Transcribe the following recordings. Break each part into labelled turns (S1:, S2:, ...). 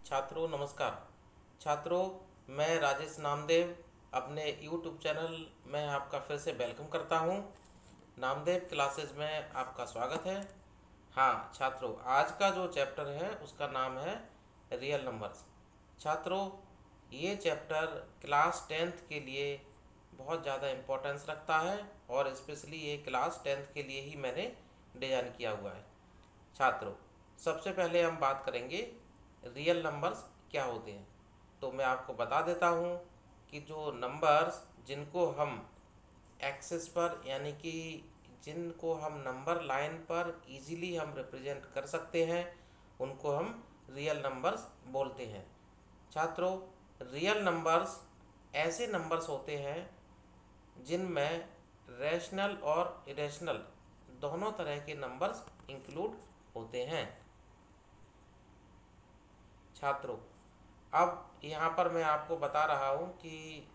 S1: छात्रों नमस्कार। छात्रों, मैं राजेश नामदेव अपने यूट्यूब चैनल में आपका फिर से वेलकम करता हूं। नामदेव क्लासेस में आपका स्वागत है। हाँ छात्रों, आज का जो चैप्टर है उसका नाम है रियल नंबर्स। छात्रों, ये चैप्टर क्लास 10th के लिए बहुत ज़्यादा इम्पोर्टेंस रखता है और स्पेशली ये क्लास 10th के लिए ही मैंने डिज़ाइन किया हुआ है। छात्रों, सबसे पहले हम बात करेंगे रियल नंबर्स क्या होते हैं। तो मैं आपको बता देता हूँ कि जो नंबर्स जिनको हम एक्सिस पर यानी कि जिनको हम नंबर लाइन पर इजीली हम रिप्रेजेंट कर सकते हैं उनको हम रियल नंबर्स बोलते हैं। छात्रों, रियल नंबर्स ऐसे नंबर्स होते हैं जिनमें रैशनल और इरेशनल दोनों तरह के नंबर्स इंक्लूड होते हैं। छात्रों, अब यहाँ पर मैं आपको बता रहा हूँ कि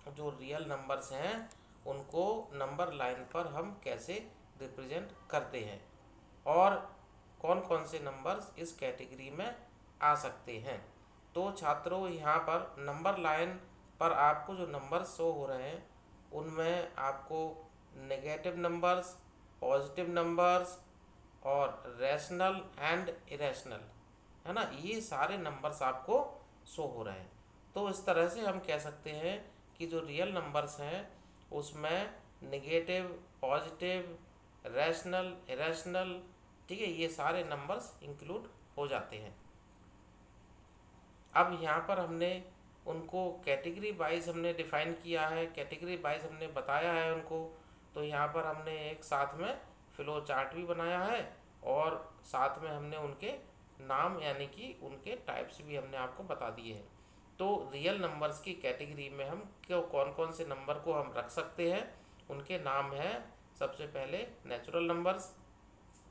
S1: जो रियल नंबर्स हैं उनको नंबर लाइन पर हम कैसे रिप्रेजेंट करते हैं और कौन कौन से नंबर्स इस कैटेगरी में आ सकते हैं। तो छात्रों, यहाँ पर नंबर लाइन पर आपको जो नंबर्स शो हो रहे हैं उनमें आपको नेगेटिव नंबर्स, पॉजिटिव नंबर्स और रैशनल एंड इरेशनल, है ना, ये सारे नंबर्स आपको शो हो रहे हैं। तो इस तरह से हम कह सकते हैं कि जो रियल नंबर्स हैं उसमें नेगेटिव, पॉजिटिव, रैशनल, इरेशनल, ठीक है, ये सारे नंबर्स इंक्लूड हो जाते हैं। अब यहाँ पर हमने उनको कैटेगरी वाइज हमने डिफाइन किया है, कैटेगरी वाइज हमने बताया है उनको। तो यहाँ पर हमने एक साथ में फ्लो चार्ट भी बनाया है और साथ में हमने उनके नाम यानी कि उनके टाइप्स भी हमने आपको बता दिए हैं। तो रियल नंबर्स की कैटेगरी में हम क्यों कौन कौन से नंबर को हम रख सकते हैं, उनके नाम हैं। सबसे पहले natural numbers,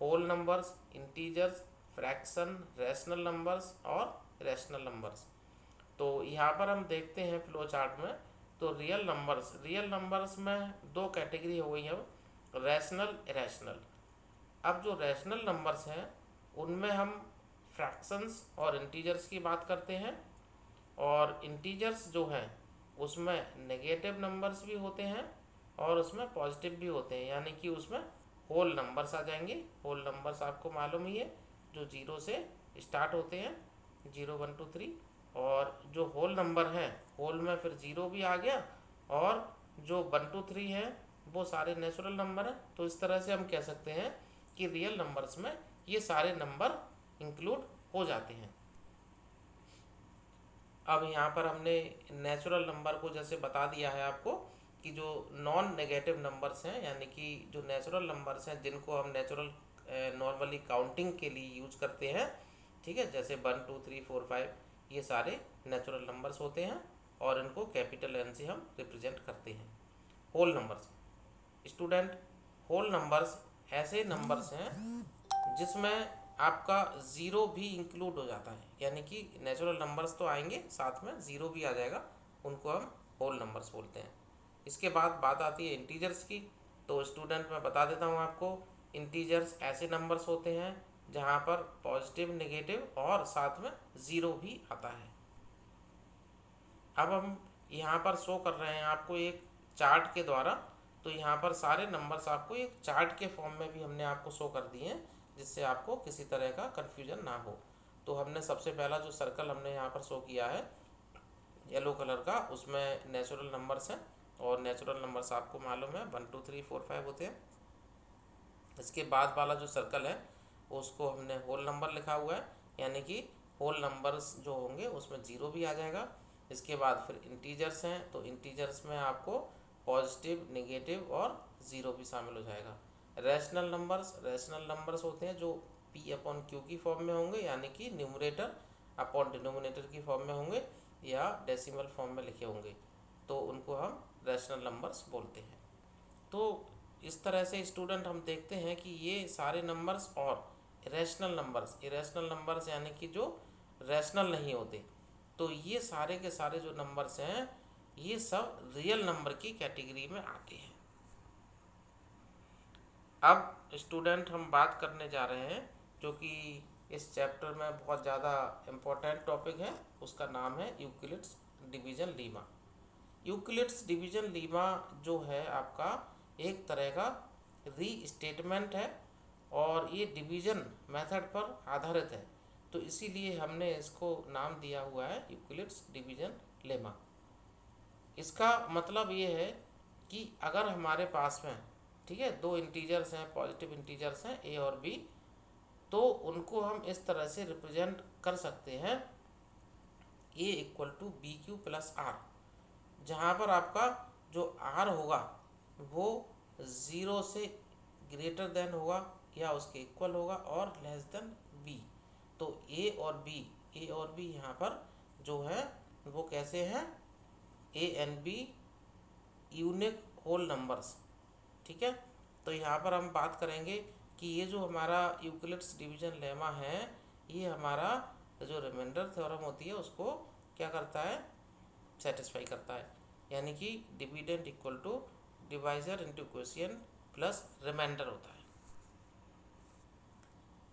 S1: whole numbers, integers, fraction, rational numbers और रैशनल नंबर्स। तो यहाँ पर हम देखते हैं फ्लो चार्ट में। तो रियल नंबर्स में दो कैटेगरी हो गई है, रैशनल, इरेशनल। अब जो रैशनल नंबर्स हैं उनमें हम फ्रैक्शंस और इंटीजर्स की बात करते हैं और इंटीजर्स जो हैं उसमें नेगेटिव नंबर्स भी होते हैं और उसमें पॉजिटिव भी होते हैं, यानी कि उसमें होल नंबर्स आ जाएंगे। होल नंबर्स आपको मालूम ही है, जो जीरो से स्टार्ट होते हैं, 0 1 2 3। और जो होल नंबर हैं, होल में फिर जीरो भी आ गया और जो 1 2 3 हैं वो सारे नेचुरल नंबर हैं। तो इस तरह से हम कह सकते हैं कि रियल नंबर्स में ये सारे नंबर इंक्लूड हो जाते हैं। अब यहाँ पर हमने नेचुरल नंबर को जैसे बता दिया है आपको कि जो नॉन नेगेटिव नंबर्स हैं यानी कि जो नेचुरल नंबर्स हैं जिनको हम नेचुरल नॉर्मली काउंटिंग के लिए यूज करते हैं, ठीक है, जैसे 1 2 3 4 5, ये सारे नेचुरल नंबर्स होते हैं और इनको कैपिटल एन से हम रिप्रेजेंट करते हैं। Whole numbers, student, whole numbers ऐसे नंबर्स हैं जिसमें आपका ज़ीरो भी इंक्लूड हो जाता है, यानी कि नेचुरल नंबर्स तो आएंगे साथ में ज़ीरो भी आ जाएगा, उनको हम होल नंबर्स बोलते हैं। इसके बाद बात आती है इंटीजर्स की। तो स्टूडेंट मैं बता देता हूँ आपको, इंटीजर्स ऐसे नंबर्स होते हैं जहाँ पर पॉजिटिव, नेगेटिव और साथ में ज़ीरो भी आता है। अब हम यहाँ पर शो कर रहे हैं आपको एक चार्ट के द्वारा। तो यहाँ पर सारे नंबर्स आपको एक चार्ट के फॉर्म में भी हमने आपको शो कर दिए हैं जिससे आपको किसी तरह का कन्फ्यूजन ना हो। तो हमने सबसे पहला जो सर्कल हमने यहाँ पर शो किया है येलो कलर का, उसमें नेचुरल नंबर्स हैं और नेचुरल नंबर्स आपको मालूम है 1 2 3 4 5 होते हैं। इसके बाद वाला जो सर्कल है उसको हमने होल नंबर लिखा हुआ है, यानी कि होल नंबर्स जो होंगे उसमें ज़ीरो भी आ जाएगा। इसके बाद फिर इंटीजर्स हैं, तो इंटीजर्स में आपको पॉजिटिव, नेगेटिव और ज़ीरो भी शामिल हो जाएगा। रैशनल नंबर्स होते हैं जो P/Q की फॉर्म में होंगे, यानी कि न्यूमरेटर अपॉन डिनोमिनेटर की फॉर्म में होंगे या डेसिमल फॉर्म में लिखे होंगे, तो उनको हम रैशनल नंबर्स बोलते हैं। तो इस तरह से स्टूडेंट हम देखते हैं कि ये सारे नंबर्स और इरेशनल नंबर्स यानी कि जो रैशनल नहीं होते, तो ये सारे के सारे जो नंबर्स हैं ये सब रियल नंबर की कैटेगरी में आते हैं। अब स्टूडेंट हम बात करने जा रहे हैं जो कि इस चैप्टर में बहुत ज़्यादा इम्पोर्टेंट टॉपिक है, उसका नाम है Euclid's division Lima. Euclid's division Lima जो है आपका एक तरह का रीस्टेटमेंट है और ये डिवीज़न मेथड पर आधारित है, तो इसीलिए हमने इसको नाम दिया हुआ है यूक्लिड्स डिवीज़न लेमा। इसका मतलब ये है कि अगर हमारे पास में, ठीक है, दो इंटीजर्स हैं, पॉजिटिव इंटीजर्स हैं ए और बी, तो उनको हम इस तरह से रिप्रेजेंट कर सकते हैं A equal to B Q plus R, जहाँ पर आपका जो आर होगा वो ज़ीरो से ग्रेटर देन होगा या उसके इक्वल होगा और लेस देन बी। तो ए और बी यहाँ पर जो है वो कैसे हैं, A and B unique whole numbers, ठीक है। तो यहाँ पर हम बात करेंगे कि ये जो हमारा यूक्लिड्स डिवीजन लेमा है, ये हमारा जो रिमाइंडर थ्योरम होती है उसको क्या करता है, सेटिस्फाई करता है, यानी कि dividend equal to divisor into quotient plus remainder होता है।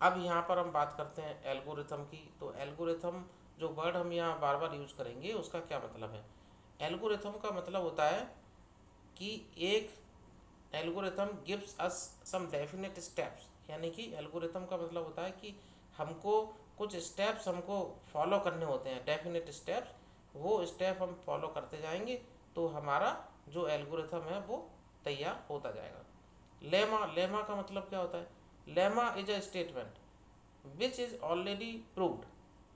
S1: अब यहाँ पर हम बात करते हैं एल्गोरिथम की। तो एल्गोरिथम जो वर्ड हम यहाँ बार बार यूज करेंगे उसका क्या मतलब है। एल्गोरिथम का मतलब होता है कि एक algorithm gives us some definite steps, यानी कि एल्गोरिथम का मतलब होता है कि हमको कुछ स्टेप्स हमको फॉलो करने होते हैं, डेफिनेट स्टेप्स, वो स्टेप हम फॉलो करते जाएंगे तो हमारा जो एल्गोरिथम है वो तैयार होता जाएगा। लेमा का मतलब क्या होता है, lemma is a statement which is already proved,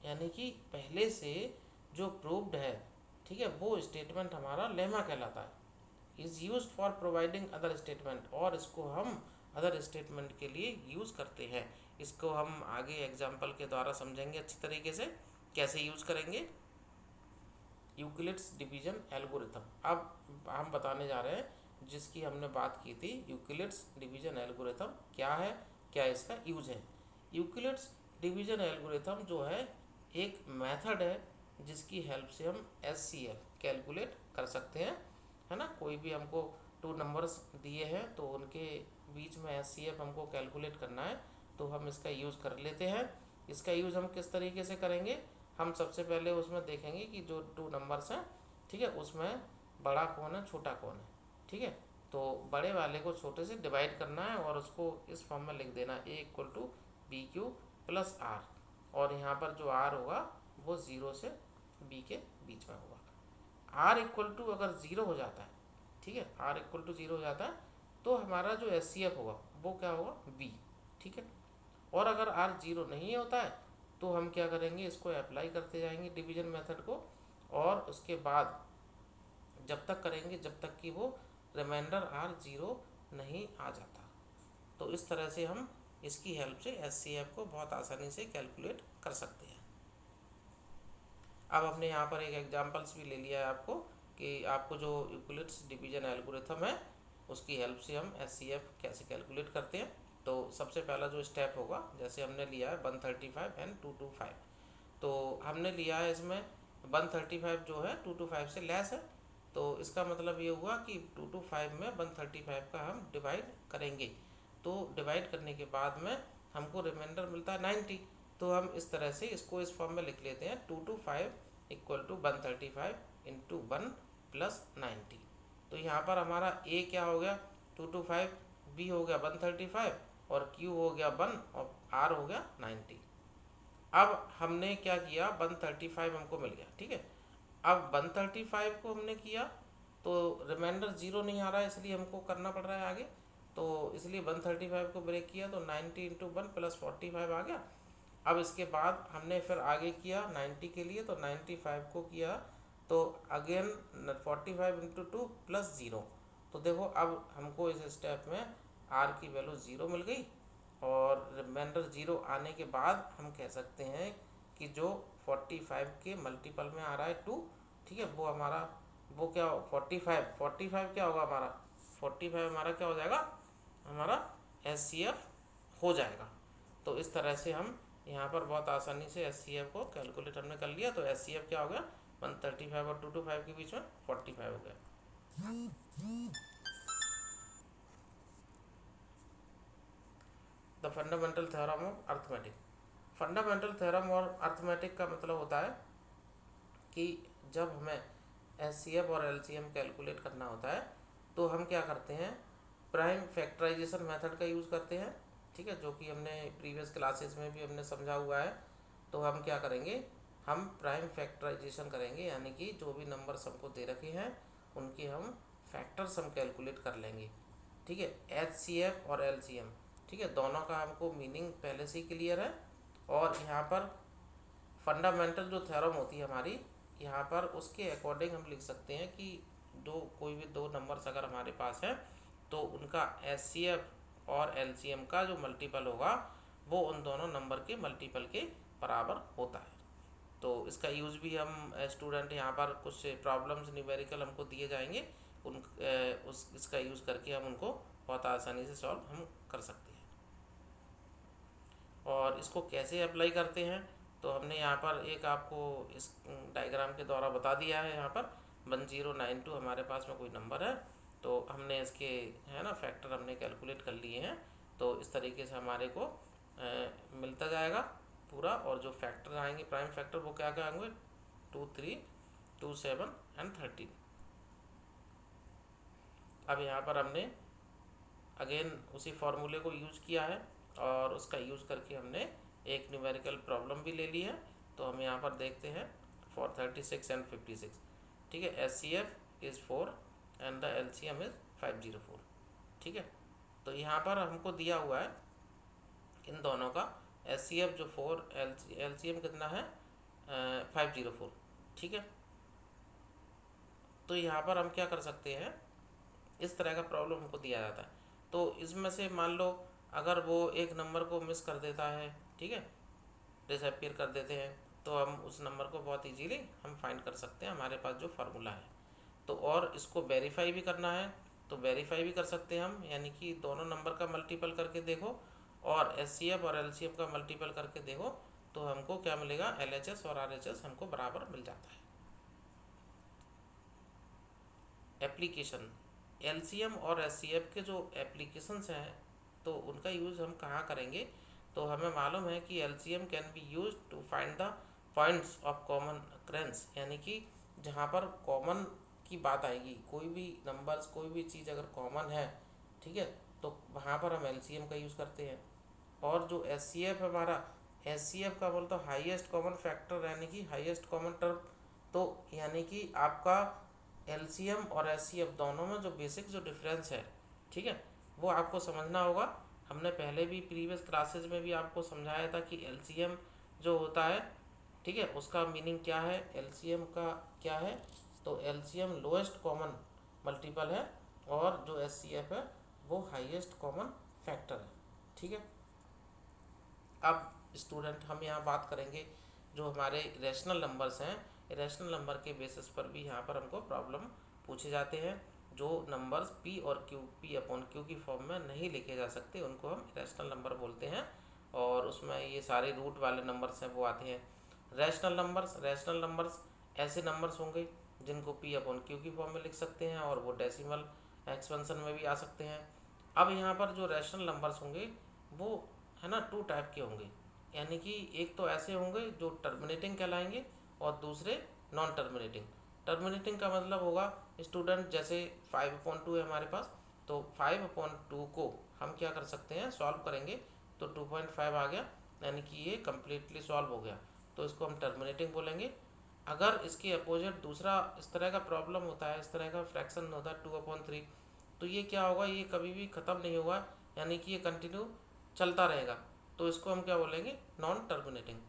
S1: यानी कि पहले से जो प्रूव्ड है, ठीक है, वो स्टेटमेंट हमारा लेमा कहलाता है। Is use for providing other statement, और इसको हम अदर स्टेटमेंट के लिए यूज करते हैं। इसको हम आगे एग्जाम्पल के द्वारा समझेंगे अच्छी तरीके से कैसे यूज करेंगे यूक्लिड्स डिवीजन एल्गोरिथम। अब हम बताने जा रहे हैं जिसकी हमने बात की थी, यूक्लिड्स डिवीजन एल्गोरिथम क्या है, क्या इसका यूज है। यूक्लिड्स डिवीजन एल्गोरिथम जो है एक मेथड है जिसकी हेल्प से हम एचसीएफ कैलकुलेट कर सकते हैं, है ना। कोई भी हमको टू नंबर्स दिए हैं तो उनके बीच में एचसीएफ हमको कैलकुलेट करना है, तो हम इसका यूज़ कर लेते हैं। इसका यूज़ हम किस तरीके से करेंगे, हम सबसे पहले उसमें देखेंगे कि जो टू नंबर्स हैं, ठीक है, उसमें बड़ा कौन है छोटा कौन है, ठीक है। तो बड़े वाले को छोटे से डिवाइड करना है और उसको इस फॉर्म में लिख देना A equal to B Q plus R, और यहाँ पर जो आर होगा वो ज़ीरो से बी के बीच में होगा। आर इक्वल टू अगर ज़ीरो हो जाता है, ठीक है, आर इक्वल टू ज़ीरो हो जाता है तो हमारा जो एच सी एफ होगा वो क्या होगा, बी, ठीक है। और अगर आर ज़ीरो नहीं होता है तो हम क्या करेंगे, इसको अप्लाई करते जाएंगे डिवीजन मेथड को, और उसके बाद जब तक करेंगे जब तक कि वो रिमाइंडर आर ज़ीरो नहीं आ जाता। तो इस तरह से हम इसकी हेल्प से एच सी एफ को बहुत आसानी से कैलकुलेट कर सकते हैं। अब हमने यहाँ पर एक एग्जांपल्स भी ले लिया है आपको कि आपको जो यूक्लिड्स डिवीजन एल्गोरिथम है उसकी हेल्प से हम एचसीएफ कैसे कैलकुलेट करते हैं। तो सबसे पहला जो स्टेप होगा, जैसे हमने लिया है 135 एंड 225, तो हमने लिया है इसमें 135 जो है 225 से लेस है, तो इसका मतलब ये हुआ कि 225 में 135 का हम डिवाइड करेंगे, तो डिवाइड करने के बाद में हमको रिमाइंडर मिलता है 90। तो हम इस तरह से इसको इस फॉर्म में लिख लेते हैं 225 इक्वल टू 135 इंटू 1 प्लस 90। तो यहाँ पर हमारा ए क्या हो गया 225, बी हो गया 135 और क्यू हो गया 1 और आर हो गया 90। अब हमने क्या किया 135 हमको मिल गया, ठीक है। अब 135 को हमने किया तो रिमाइंडर ज़ीरो नहीं आ रहा है, इसलिए हमको करना पड़ रहा है आगे, तो इसलिए 135 को ब्रेक किया तो 90 इंटू 1 प्लस 45 आ गया। अब इसके बाद हमने फिर आगे किया 90 के लिए, तो 95 को किया तो अगेन 45 इंटू 2 प्लस ज़ीरो। तो देखो अब हमको इस स्टेप में आर की वैल्यू ज़ीरो मिल गई, और रिमाइंडर ज़ीरो आने के बाद हम कह सकते हैं कि जो 45 के मल्टीपल में आ रहा है 2, ठीक है, वो हमारा वो क्या 45 क्या होगा हमारा 45 हमारा क्या हो जाएगा, हमारा एच हो जाएगा। तो इस तरह से हम यहाँ पर बहुत आसानी से एच को कैलकुलेट हमने कर लिया। तो एच क्या हो गया 135 और 225 के बीच में 45 हो गया। The fundamental theorem of arithmetic. Fundamental theorem और अर्थमेटिक का मतलब होता है कि जब हमें एचसीएफ और एलसीएम कैलकुलेट करना होता है तो हम क्या करते हैं, प्राइम फैक्टराइजेशन मेथड का यूज़ करते हैं। ठीक है, जो कि हमने प्रीवियस क्लासेस में भी हमने समझा हुआ है। तो हम क्या करेंगे, हम प्राइम फैक्टराइजेशन करेंगे, यानी कि जो भी नंबर्स हमको दे रखे हैं उनके हम फैक्टर्स हम कैलकुलेट कर लेंगे। ठीक है, एचसीएफ और एलसीएम, ठीक है, दोनों का हमको मीनिंग पहले से ही क्लियर है। और यहाँ पर फंडामेंटल जो थ्योरम होती है हमारी, यहाँ पर उसके अकॉर्डिंग हम लिख सकते हैं कि दो कोई भी दो नंबर्स अगर हमारे पास है तो उनका एचसीएफ और एलसीएम का जो मल्टीपल होगा वो उन दोनों नंबर के मल्टीपल के बराबर होता है। तो इसका यूज़ भी हम स्टूडेंट यहाँ पर कुछ प्रॉब्लम्स न्यूमेरिकल हमको दिए जाएंगे, उन उस इसका यूज़ करके हम उनको बहुत आसानी से सॉल्व हम कर सकते हैं। और इसको कैसे अप्लाई करते हैं, तो हमने यहाँ पर एक आपको इस डायग्राम के द्वारा बता दिया है। यहाँ पर 1092 हमारे पास में कोई नंबर है, तो हमने इसके है ना फैक्टर हमने कैलकुलेट कर लिए हैं। तो इस तरीके से हमारे को मिलता जाएगा पूरा। और जो फैक्टर आएंगे प्राइम फैक्टर वो क्या क्या आएंगे, 2, 3, 2, 7 एंड 13। अब यहाँ पर हमने अगेन उसी फॉर्मूले को यूज़ किया है और उसका यूज़ करके हमने एक न्यूमेरिकल प्रॉब्लम भी ले ली है। तो हम यहाँ पर देखते हैं फॉर 36 एंड 56। ठीक है, H C F is 4 and the L C M is 504। ठीक है, तो यहाँ पर हमको दिया हुआ है इन दोनों का एच सी एफ जो 4, एल सी एम कितना है 504। ठीक है, तो यहाँ पर हम क्या कर सकते हैं, इस तरह का प्रॉब्लम हमको दिया जाता है। तो इसमें से मान लो अगर वो एक नंबर को मिस कर देता है, ठीक है, डिसअपीयर कर देते हैं, तो हम उस नंबर को बहुत इजीली हम फाइंड कर सकते हैं हमारे पास जो फार्मूला है। तो और इसको वेरीफाई भी करना है तो वेरीफाई भी कर सकते हैं हम, यानी कि दोनों नंबर का मल्टीपल करके देखो और एच सी एफ और एल सी एफ का मल्टीपल करके देखो, तो हमको क्या मिलेगा, एल एच एस और आर एच एस हमको बराबर मिल जाता है। एप्लीकेशन, एलसीएम और एचसीएफ के जो एप्लीकेशंस हैं तो उनका यूज़ हम कहाँ करेंगे, तो हमें मालूम है कि LCM can be use to find the points of common occurrence, यानी कि जहाँ पर कॉमन की बात आएगी, कोई भी नंबर्स कोई भी चीज़ अगर कॉमन है, ठीक है, तो वहाँ पर हम एलसीएम का यूज़ करते हैं। और जो एचसीएफ हमारा, एचसीएफ का बोलते हाईएस्ट कॉमन फैक्टर, यानी कि हाईएस्ट कॉमन टर्म। तो यानी कि आपका एलसीएम और एचसीएफ दोनों में जो बेसिक जो डिफरेंस है, ठीक है, वो आपको समझना होगा। हमने पहले भी प्रीवियस क्लासेस में भी आपको समझाया था कि एलसीएम जो होता है, ठीक है, उसका मीनिंग क्या है, एलसीएम का क्या है, तो एलसीएम लोएस्ट कॉमन मल्टीपल है और जो एचसीएफ है वो हाईएस्ट कॉमन फैक्टर है। ठीक है, अब स्टूडेंट हम यहाँ बात करेंगे जो हमारे रैशनल नंबर्स हैं, रैशनल नंबर के बेसिस पर भी यहाँ पर हमको प्रॉब्लम पूछे जाते हैं। जो नंबर्स p और q, p अपॉन q की फॉर्म में नहीं लिखे जा सकते उनको हम रैशनल नंबर बोलते हैं। और उसमें ये सारे रूट वाले नंबर्स हैं वो आते हैं। रैशनल नंबर्स ऐसे नंबर्स होंगे जिनको p अपॉन q की फॉर्म में लिख सकते हैं और वो डेसिमल एक्सपेंशन में भी आ सकते हैं। अब यहाँ पर जो रैशनल नंबर्स होंगे वो है ना 2 टाइप के होंगे, यानी कि एक तो ऐसे होंगे जो टर्मिनेटिंग कहलाएंगे और दूसरे नॉन टर्मिनेटिंग। टर्मिनेटिंग का मतलब होगा स्टूडेंट जैसे 5/2 है हमारे पास, तो 5/2 को हम क्या कर सकते हैं, सॉल्व करेंगे तो 2.5 आ गया, यानी कि ये कम्प्लीटली सॉल्व हो गया, तो इसको हम टर्मिनेटिंग बोलेंगे। अगर इसके अपोजिट दूसरा इस तरह का प्रॉब्लम होता है, इस तरह का फ्रैक्शन होता है 2/3, तो ये क्या होगा, ये कभी भी ख़त्म नहीं होगा, यानी कि ये कंटिन्यू चलता रहेगा, तो इसको हम क्या बोलेंगे, नॉन टर्मिनेटिंग।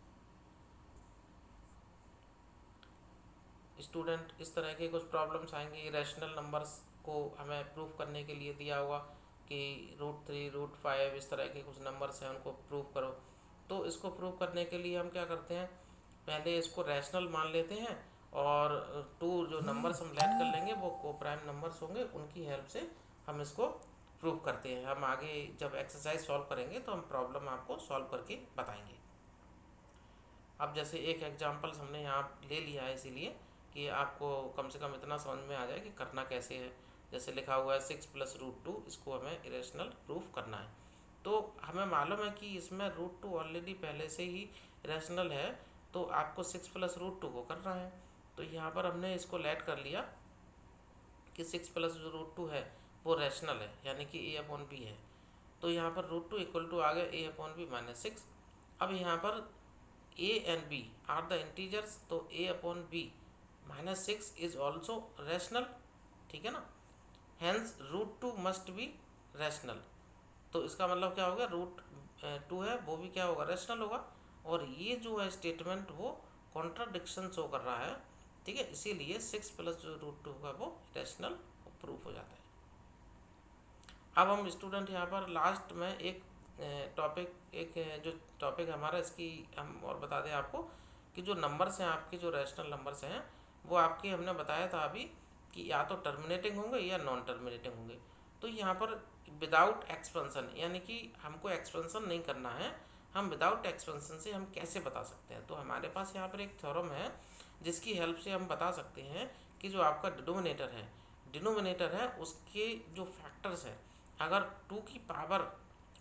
S1: स्टूडेंट इस तरह के कुछ प्रॉब्लम्स आएंगे, रैशनल नंबर्स को हमें प्रूव करने के लिए दिया होगा कि √3, √5 इस तरह के कुछ नंबर्स हैं उनको प्रूव करो। तो इसको प्रूव करने के लिए हम क्या करते हैं, पहले इसको रैशनल मान लेते हैं और 2 जो नंबर्स हम लेट कर लेंगे वो को प्राइम नंबर्स होंगे, उनकी हेल्प से हम इसको प्रूव करते हैं। हम आगे जब एक्सरसाइज सॉल्व करेंगे तो हम प्रॉब्लम आपको सॉल्व करके बताएंगे। अब जैसे एक एग्जांपल्स हमने यहाँ ले लिया है इसीलिए कि आपको कम से कम इतना समझ में आ जाए कि करना कैसे है। जैसे लिखा हुआ है 6 + √2, इसको हमें इरेशनल प्रूफ करना है। तो हमें मालूम है कि इसमें √2 ऑलरेडी पहले से ही रैशनल है, तो आपको 6 प्लस √2 को करना है। तो यहाँ पर हमने इसको लेट कर लिया कि 6 प्लस जो √2 है वो रैशनल है, यानी कि a/b है। तो यहाँ पर √2 इक्वल टू आ गया a/b माइनस 6। अब यहाँ पर a and b are the integers, तो a/b minus 6 is also rational, ठीक है ना। Hence √2 must be rational. तो इसका मतलब क्या होगा, √2 है वो भी क्या होगा, रैशनल होगा। और ये जो है स्टेटमेंट वो कॉन्ट्राडिक्शन शो कर रहा है, ठीक है, इसीलिए 6 प्लस जो √2 होगा वो रैशनल प्रूफ हो जाता है। अब हम स्टूडेंट यहाँ पर लास्ट में एक जो टॉपिक हमारा इसकी हम और बता दें आपको कि जो नंबर्स हैं आपके, जो रैशनल नंबर्स हैं वो आपके हमने बताया था अभी कि या तो टर्मिनेटिंग होंगे या नॉन टर्मिनेटिंग होंगे। तो यहाँ पर विदाउट एक्सपेंशन, यानी कि हमको एक्सपेंशन नहीं करना है, हम विदाउट एक्सपेंशन से हम कैसे बता सकते हैं। तो हमारे पास यहाँ पर एक थ्योरम है जिसकी हेल्प से हम बता सकते हैं कि जो आपका डिनोमिनेटर है उसके जो फैक्टर्स हैं, अगर 2 की पावर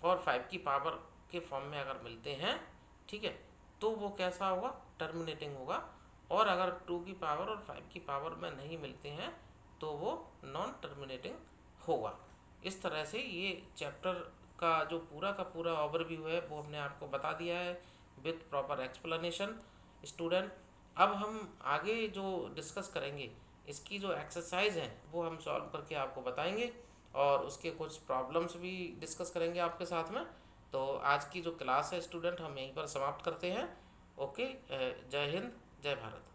S1: और 5 की पावर के फॉर्म में अगर मिलते हैं, ठीक है, तो वो कैसा होगा, टर्मिनेटिंग होगा। और अगर 2 की पावर और 5 की पावर में नहीं मिलते हैं तो वो नॉन टर्मिनेटिंग होगा। इस तरह से ये चैप्टर का जो पूरा ओवरव्यू है वो हमने आपको बता दिया है विथ प्रॉपर एक्सप्लेनेशन। स्टूडेंट, अब हम आगे जो डिस्कस करेंगे इसकी जो एक्सरसाइज हैं वो हम सॉल्व करके आपको बताएंगे और उसके कुछ प्रॉब्लम्स भी डिस्कस करेंगे आपके साथ में। तो आज की जो क्लास है स्टूडेंट हम यहीं पर समाप्त करते हैं। ओके, जय हिंद, जय भारत।